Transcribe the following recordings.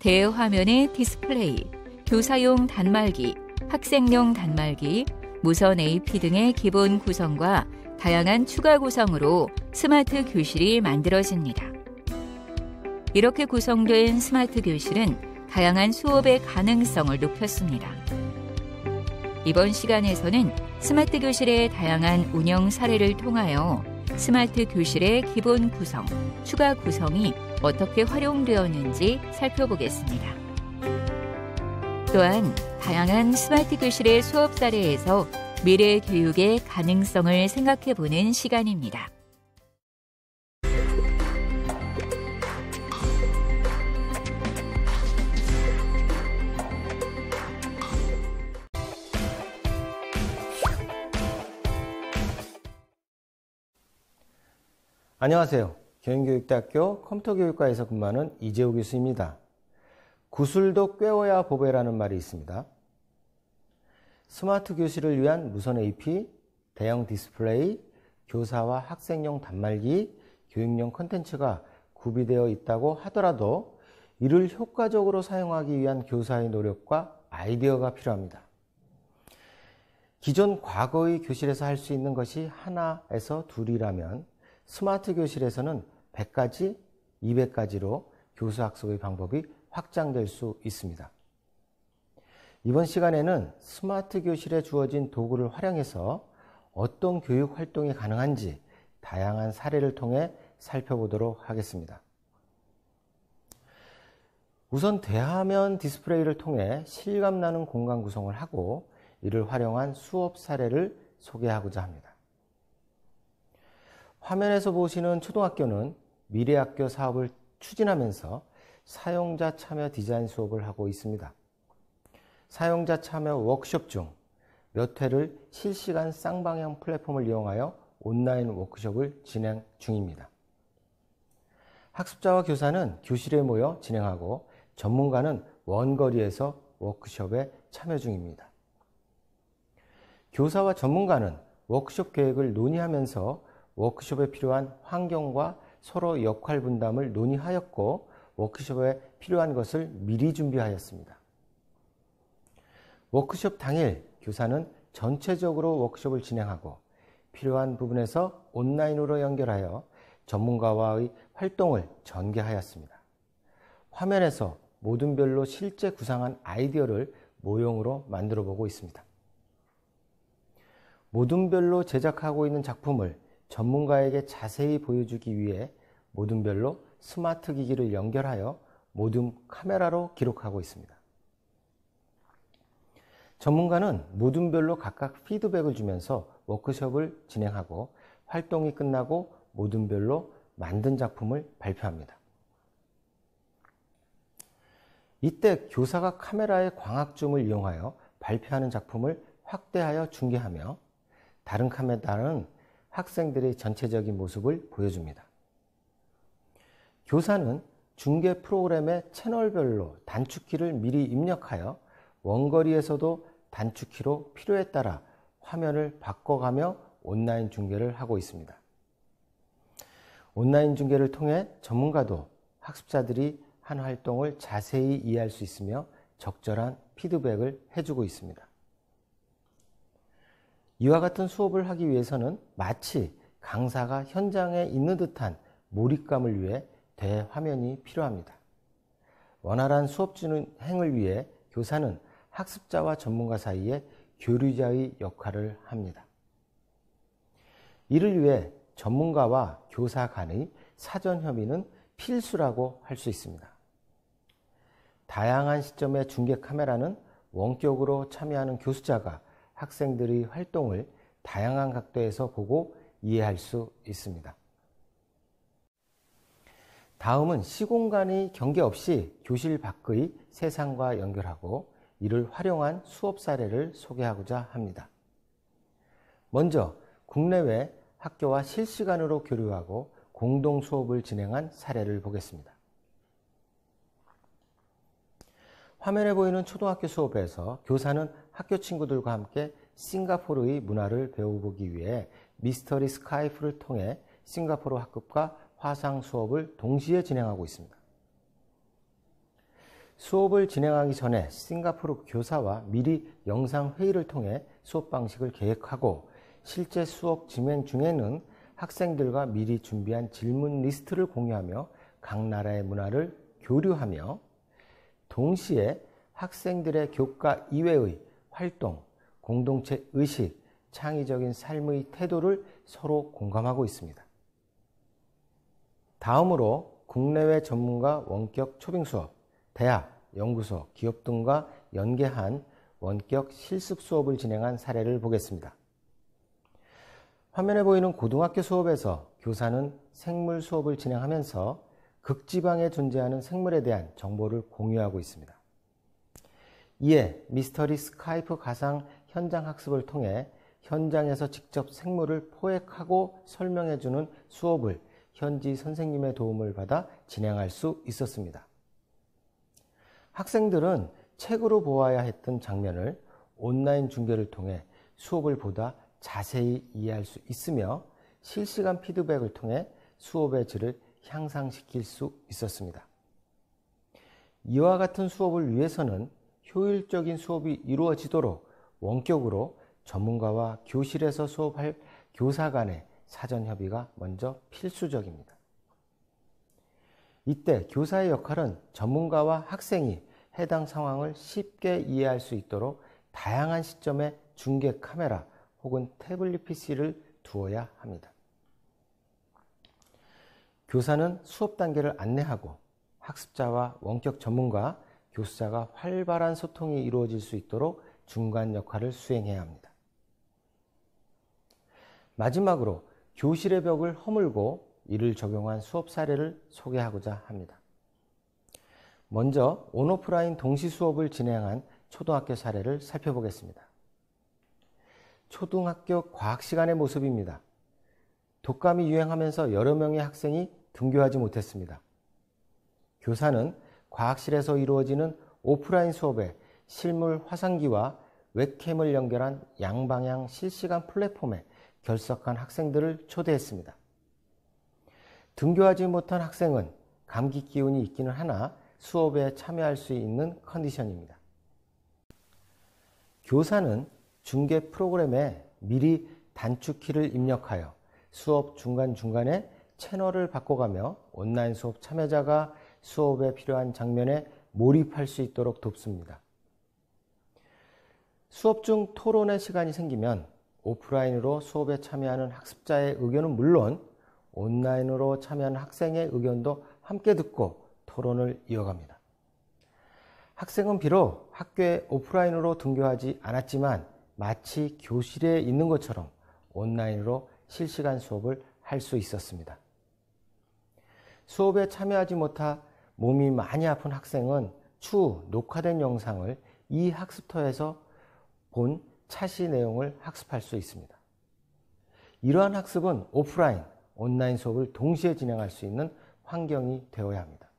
대화면의 디스플레이, 교사용 단말기, 학생용 단말기, 무선 AP 등의 기본 구성과 다양한 추가 구성으로 스마트 교실이 만들어집니다. 이렇게 구성된 스마트 교실은 다양한 수업의 가능성을 높였습니다. 이번 시간에서는 스마트 교실의 다양한 운영 사례를 통하여 스마트 교실의 기본 구성, 추가 구성이 어떻게 활용되었는지 살펴보겠습니다. 또한 다양한 스마트 교실의 수업 사례에서 미래 교육의 가능성을 생각해보는 시간입니다. 안녕하세요. 경인교육대학교 컴퓨터교육과에서 근무하는 이재호 교수입니다. 구슬도 꿰어야 보배라는 말이 있습니다. 스마트 교실을 위한 무선 AP, 대형 디스플레이, 교사와 학생용 단말기, 교육용 콘텐츠가 구비되어 있다고 하더라도 이를 효과적으로 사용하기 위한 교사의 노력과 아이디어가 필요합니다. 기존 과거의 교실에서 할 수 있는 것이 하나에서 둘이라면 스마트 교실에서는 100가지, 200가지로 교수학습의 방법이 확장될 수 있습니다. 이번 시간에는 스마트 교실에 주어진 도구를 활용해서 어떤 교육 활동이 가능한지 다양한 사례를 통해 살펴보도록 하겠습니다. 우선 대화면 디스플레이를 통해 실감나는 공간 구성을 하고 이를 활용한 수업 사례를 소개하고자 합니다. 화면에서 보시는 초등학교는 미래학교 사업을 추진하면서 사용자 참여 디자인 수업을 하고 있습니다. 사용자 참여 워크숍 중 몇 회를 실시간 쌍방향 플랫폼을 이용하여 온라인 워크숍을 진행 중입니다. 학습자와 교사는 교실에 모여 진행하고 전문가는 원거리에서 워크숍에 참여 중입니다. 교사와 전문가는 워크숍 계획을 논의하면서 워크숍에 필요한 환경과 서로 역할 분담을 논의하였고 워크숍에 필요한 것을 미리 준비하였습니다. 워크숍 당일 교사는 전체적으로 워크숍을 진행하고 필요한 부분에서 온라인으로 연결하여 전문가와의 활동을 전개하였습니다. 화면에서 모둠별로 실제 구상한 아이디어를 모형으로 만들어 보고 있습니다. 모둠별로 제작하고 있는 작품을 전문가에게 자세히 보여주기 위해 모둠별로 스마트 기기를 연결하여 모둠 카메라로 기록하고 있습니다. 전문가는 모둠별로 각각 피드백을 주면서 워크숍을 진행하고 활동이 끝나고 모둠별로 만든 작품을 발표합니다. 이때 교사가 카메라의 광학줌을 이용하여 발표하는 작품을 확대하여 중계하며 다른 카메라는 학생들의 전체적인 모습을 보여줍니다. 교사는 중계 프로그램의 채널별로 단축키를 미리 입력하여 원거리에서도 단축키로 필요에 따라 화면을 바꿔가며 온라인 중계를 하고 있습니다. 온라인 중계를 통해 전문가도 학습자들이 한 활동을 자세히 이해할 수 있으며 적절한 피드백을 해주고 있습니다. 이와 같은 수업을 하기 위해서는 마치 강사가 현장에 있는 듯한 몰입감을 위해 대화면이 필요합니다. 원활한 수업 진행을 위해 교사는 학습자와 전문가 사이에 교류자의 역할을 합니다. 이를 위해 전문가와 교사 간의 사전 협의는 필수라고 할 수 있습니다. 다양한 시점의 중계 카메라는 원격으로 참여하는 교수자가 학생들의 활동을 다양한 각도에서 보고 이해할 수 있습니다. 다음은 시공간의 경계 없이 교실 밖의 세상과 연결하고 이를 활용한 수업 사례를 소개하고자 합니다. 먼저 국내외 학교와 실시간으로 교류하고 공동 수업을 진행한 사례를 보겠습니다. 화면에 보이는 초등학교 수업에서 교사는 학교 친구들과 함께 싱가포르의 문화를 배워보기 위해 미스터리 스카이프를 통해 싱가포르 학급과 화상 수업을 동시에 진행하고 있습니다. 수업을 진행하기 전에 싱가포르 교사와 미리 영상회의를 통해 수업 방식을 계획하고 실제 수업 진행 중에는 학생들과 미리 준비한 질문 리스트를 공유하며 각 나라의 문화를 교류하며 동시에 학생들의 교과 이외의 활동, 공동체 의식, 창의적인 삶의 태도를 서로 공감하고 있습니다. 다음으로 국내외 전문가 원격 초빙 수업, 대학, 연구소, 기업 등과 연계한 원격 실습 수업을 진행한 사례를 보겠습니다. 화면에 보이는 고등학교 수업에서 교사는 생물 수업을 진행하면서 극지방에 존재하는 생물에 대한 정보를 공유하고 있습니다. 이에 미스터리 스카이프 가상 현장 학습을 통해 현장에서 직접 생물을 포획하고 설명해주는 수업을 현지 선생님의 도움을 받아 진행할 수 있었습니다. 학생들은 책으로 보아야 했던 장면을 온라인 중계를 통해 수업을 보다 자세히 이해할 수 있으며 실시간 피드백을 통해 수업의 질을 향상시킬 수 있었습니다. 이와 같은 수업을 위해서는 효율적인 수업이 이루어지도록 원격으로 전문가와 교실에서 수업할 교사 간의 사전 협의가 먼저 필수적입니다. 이때 교사의 역할은 전문가와 학생이 해당 상황을 쉽게 이해할 수 있도록 다양한 시점에 중계 카메라 혹은 태블릿 PC를 두어야 합니다. 교사는 수업 단계를 안내하고 학습자와 원격 전문가, 교수자가 활발한 소통이 이루어질 수 있도록 중간 역할을 수행해야 합니다. 마지막으로 교실의 벽을 허물고 이를 적용한 수업 사례를 소개하고자 합니다. 먼저 온오프라인 동시 수업을 진행한 초등학교 사례를 살펴보겠습니다. 초등학교 과학 시간의 모습입니다. 독감이 유행하면서 여러 명의 학생이 등교하지 못했습니다. 교사는 과학실에서 이루어지는 오프라인 수업에 실물 화상기와 웹캠을 연결한 양방향 실시간 플랫폼에 결석한 학생들을 초대했습니다. 등교하지 못한 학생은 감기 기운이 있기는 하나 수업에 참여할 수 있는 컨디션입니다. 교사는 중계 프로그램에 미리 단축키를 입력하여 수업 중간중간에 채널을 바꿔가며 온라인 수업 참여자가 수업에 필요한 장면에 몰입할 수 있도록 돕습니다. 수업 중 토론의 시간이 생기면 오프라인으로 수업에 참여하는 학습자의 의견은 물론 온라인으로 참여하는 학생의 의견도 함께 듣고 토론을 이어갑니다. 학생은 비록 학교에 오프라인으로 등교하지 않았지만 마치 교실에 있는 것처럼 온라인으로 실시간 수업을 할 수 있었습니다. 수업에 참여하지 못하 몸이 많이 아픈 학생은 추후 녹화된 영상을 이 학습터에서 본 차시 내용을 학습할 수 있습니다. 이러한 학습은 오프라인, 온라인 수업을 동시에 진행할 수 있는 환경이 되어야 합니다.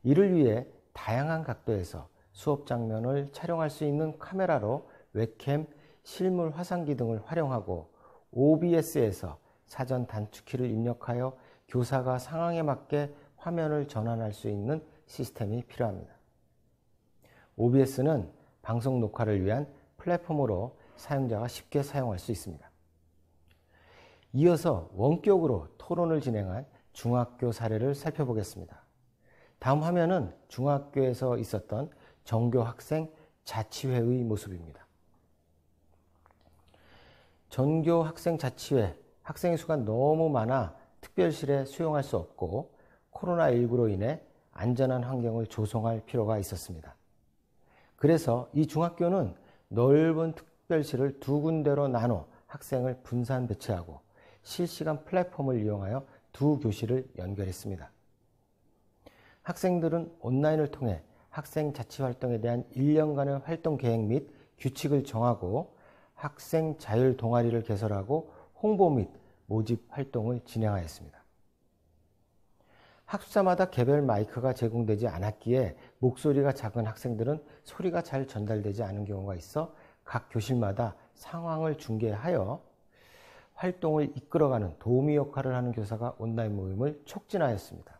이를 위해 다양한 각도에서 수업 장면을 촬영할 수 있는 카메라로 웹캠, 실물 화상기 등을 활용하고 OBS에서 사전 단축키를 입력하여 교사가 상황에 맞게 화면을 전환할 수 있는 시스템이 필요합니다. OBS는 방송 녹화를 위한 플랫폼으로 사용자가 쉽게 사용할 수 있습니다. 이어서 원격으로 토론을 진행한 중학교 사례를 살펴보겠습니다. 다음 화면은 중학교에서 있었던 전교 학생 자치회의 모습입니다. 전교 학생 자치회, 학생의 수가 너무 많아 특별실에 수용할 수 없고 코로나19로 인해 안전한 환경을 조성할 필요가 있었습니다. 그래서 이 중학교는 넓은 특별실을 두 군데로 나눠 학생을 분산 배치하고 실시간 플랫폼을 이용하여 두 교실을 연결했습니다. 학생들은 온라인을 통해 학생 자치 활동에 대한 1년간의 활동 계획 및 규칙을 정하고 학생 자율 동아리를 개설하고 홍보 및 모집 활동을 진행하였습니다. 학습자마다 개별 마이크가 제공되지 않았기에 목소리가 작은 학생들은 소리가 잘 전달되지 않은 경우가 있어 각 교실마다 상황을 중계하여 활동을 이끌어가는 도우미 역할을 하는 교사가 온라인 모임을 촉진하였습니다.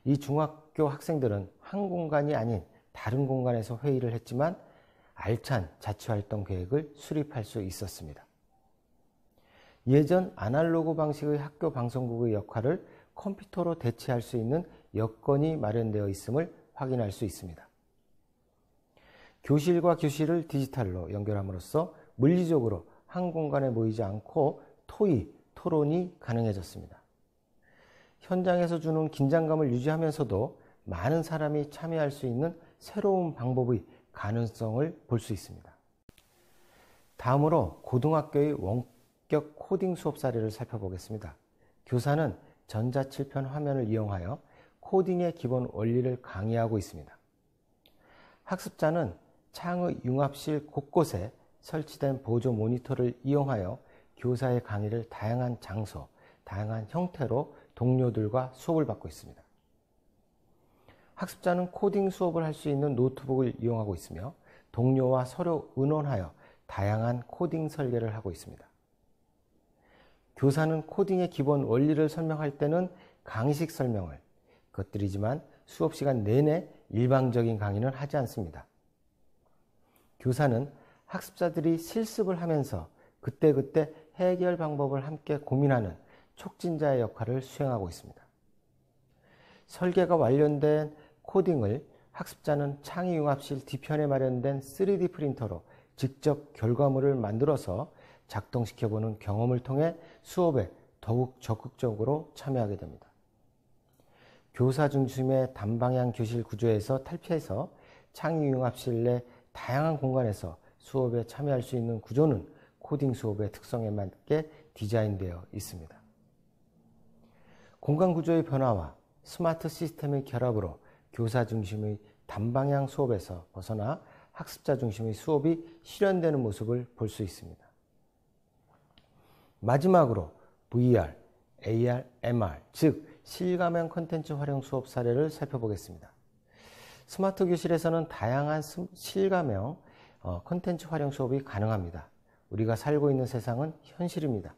이 중학교 학생들은 한 공간이 아닌 다른 공간에서 회의를 했지만 알찬 자치활동 계획을 수립할 수 있었습니다. 예전 아날로그 방식의 학교 방송국의 역할을 컴퓨터로 대체할 수 있는 여건이 마련되어 있음을 확인할 수 있습니다. 교실과 교실을 디지털로 연결함으로써 물리적으로 한 공간에 모이지 않고 토론이 가능해졌습니다. 현장에서 주는 긴장감을 유지하면서도 많은 사람이 참여할 수 있는 새로운 방법의 가능성을 볼 수 있습니다. 다음으로 고등학교의 원격 코딩 수업 사례를 살펴보겠습니다. 교사는 전자칠편 화면을 이용하여 코딩의 기본 원리를 강의하고 있습니다. 학습자는 창의 융합실 곳곳에 설치된 보조 모니터를 이용하여 교사의 강의를 다양한 장소, 다양한 형태로 동료들과 수업을 받고 있습니다. 학습자는 코딩 수업을 할 수 있는 노트북을 이용하고 있으며 동료와 서로 의논하여 다양한 코딩 설계를 하고 있습니다. 교사는 코딩의 기본 원리를 설명할 때는 강의식 설명을 곁들이지만 수업 시간 내내 일방적인 강의는 하지 않습니다. 교사는 학습자들이 실습을 하면서 그때그때 해결 방법을 함께 고민하는 촉진자의 역할을 수행하고 있습니다. 설계가 완료된 코딩을 학습자는 창의융합실 뒤편에 마련된 3D 프린터로 직접 결과물을 만들어서 작동시켜보는 경험을 통해 수업에 더욱 적극적으로 참여하게 됩니다. 교사 중심의 단방향 교실 구조에서 탈피해서 창의융합실 내 다양한 공간에서 수업에 참여할 수 있는 구조는 코딩 수업의 특성에 맞게 디자인되어 있습니다. 공간 구조의 변화와 스마트 시스템의 결합으로 교사 중심의 단방향 수업에서 벗어나 학습자 중심의 수업이 실현되는 모습을 볼 수 있습니다. 마지막으로 VR, AR, MR, 즉 실감형 콘텐츠 활용 수업 사례를 살펴보겠습니다. 스마트 교실에서는 다양한 실감형 콘텐츠 활용 수업이 가능합니다. 우리가 살고 있는 세상은 현실입니다.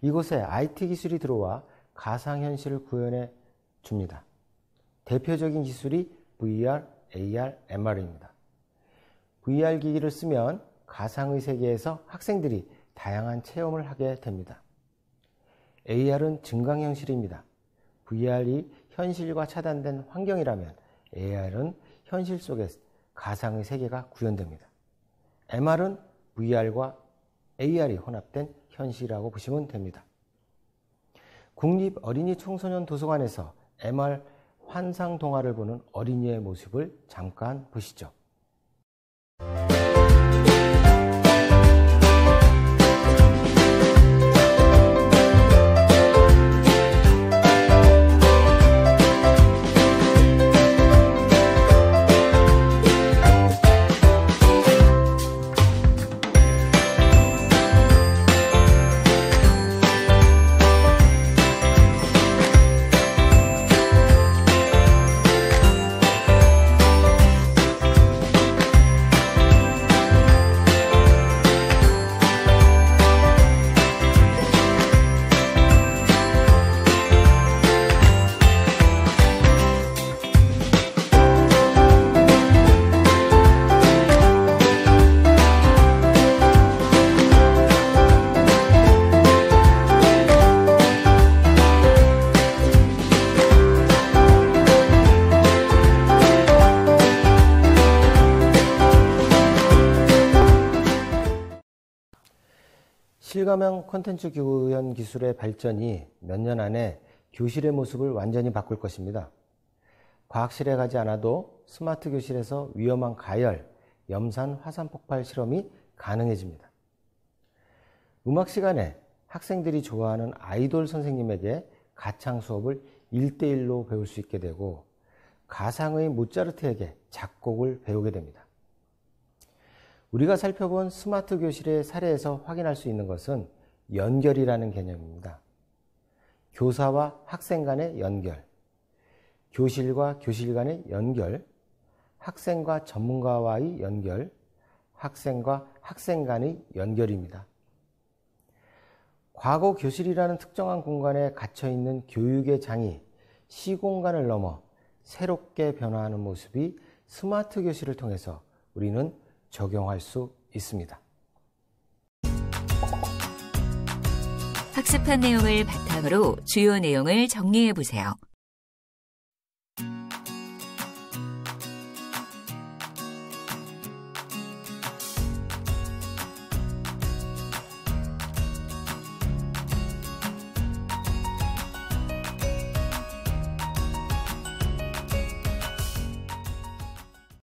이곳에 IT 기술이 들어와 가상현실을 구현해 줍니다. 대표적인 기술이 VR, AR, MR입니다. VR 기기를 쓰면 가상의 세계에서 학생들이 다양한 체험을 하게 됩니다. AR은 증강현실입니다. VR이 현실과 차단된 환경이라면 AR은 현실 속에 가상의 세계가 구현됩니다. MR은 VR과 AR이 혼합된 현실이라고 보시면 됩니다. 국립어린이청소년도서관에서 MR 환상 동화를 보는 어린이의 모습을 잠깐 보시죠. 실감형 콘텐츠 구현 기술의 발전이 몇 년 안에 교실의 모습을 완전히 바꿀 것입니다. 과학실에 가지 않아도 스마트 교실에서 위험한 가열, 염산, 화산 폭발 실험이 가능해집니다. 음악 시간에 학생들이 좋아하는 아이돌 선생님에게 가창 수업을 1대1로 배울 수 있게 되고 가상의 모차르트에게 작곡을 배우게 됩니다. 우리가 살펴본 스마트 교실의 사례에서 확인할 수 있는 것은 연결이라는 개념입니다. 교사와 학생 간의 연결, 교실과 교실 간의 연결, 학생과 전문가와의 연결, 학생과 학생 간의 연결입니다. 과거 교실이라는 특정한 공간에 갇혀있는 교육의 장이 시공간을 넘어 새롭게 변화하는 모습이 스마트 교실을 통해서 우리는 적용할 수 있습니다. 학습한 내용을 바탕으로 주요 내용을 정리해 보세요.